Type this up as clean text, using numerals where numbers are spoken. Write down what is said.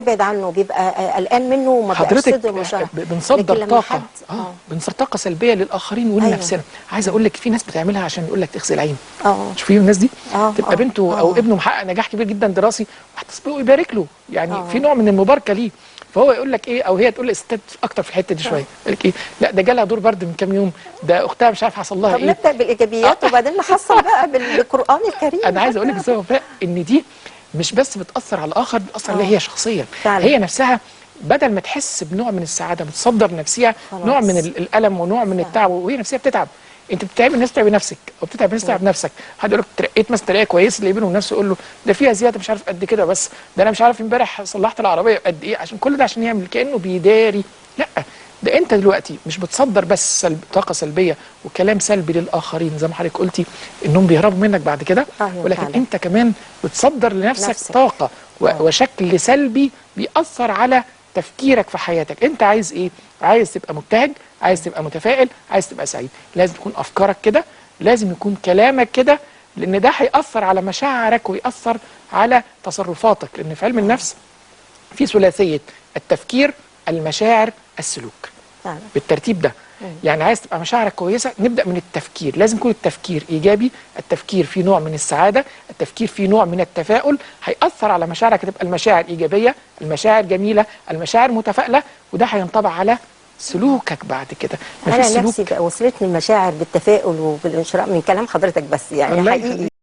بيبعد عنه، بيبقى قلقان منه وما بيبقاش صدر مشاعر. بنصدر طاقه بنصدر طاقه سلبيه للاخرين ولنفسنا. أيوة. عايزه اقول لك في ناس بتعملها عشان يقول لك تغسل عين. شوفي الناس دي تبقى بنته او ابنه محقق نجاح كبير جدا دراسي وهتصبح ويبارك له، يعني في نوع من المباركه ليه، فهو يقول لك ايه، او هي تقول الستات اكتر في الحته دي شويه، يقول لك ايه، لا ده جالها دور برد من كام يوم، ده اختها مش عارف حصل لها ايه. طب نبدا بالايجابيات وبعدين نحصل بقى بالقران الكريم. انا عايزه اقول لك ازاي وفاء ان دي مش بس بتاثر على الاخر، بتاثر عليها هي شخصيا. هي نفسها بدل ما تحس بنوع من السعاده بتصدر نفسها نوع من الالم ونوع من التعب، وهي نفسها بتتعب. انت بتتعب الناس، تتعب نفسك، او بتتعب الناس، تتعب نفسك. حد يقول لك ترقيت مثلا ترقيه كويس، اللي بينه ونفسه يقول له ده فيها زياده مش عارف قد كده، بس ده انا مش عارف امبارح صلحت العربيه قد ايه، عشان كل ده عشان يعمل كانه بيداري. لا، ده انت دلوقتي مش بتصدر بس طاقه سلبيه وكلام سلبي للاخرين زي ما حضرتك قلتي انهم بيهربوا منك بعد كده، ولكن انت كمان بتصدر لنفسك طاقه وشكل سلبي بيأثر على تفكيرك في حياتك. انت عايز ايه؟ عايز تبقى مبتهج، عايز تبقى متفائل، عايز تبقى سعيد. لازم تكون افكارك كده، لازم يكون كلامك كده، لان ده هيأثر على مشاعرك ويأثر على تصرفاتك. لان في علم النفس في ثلاثيه التفكير، المشاعر، السلوك، بالترتيب ده. يعني عايز تبقى مشاعرك كويسه، نبدا من التفكير. لازم يكون التفكير ايجابي، التفكير فيه نوع من السعاده، التفكير فيه نوع من التفاؤل، هيأثر على مشاعرك، تبقى المشاعر ايجابيه، المشاعر جميله، المشاعر متفائله، وده هينطبع على سلوكك بعد كده. انا نفسي بقى وصلتني المشاعر بالتفاؤل وبالانشراح من كلام حضرتك، بس يعني حقيقي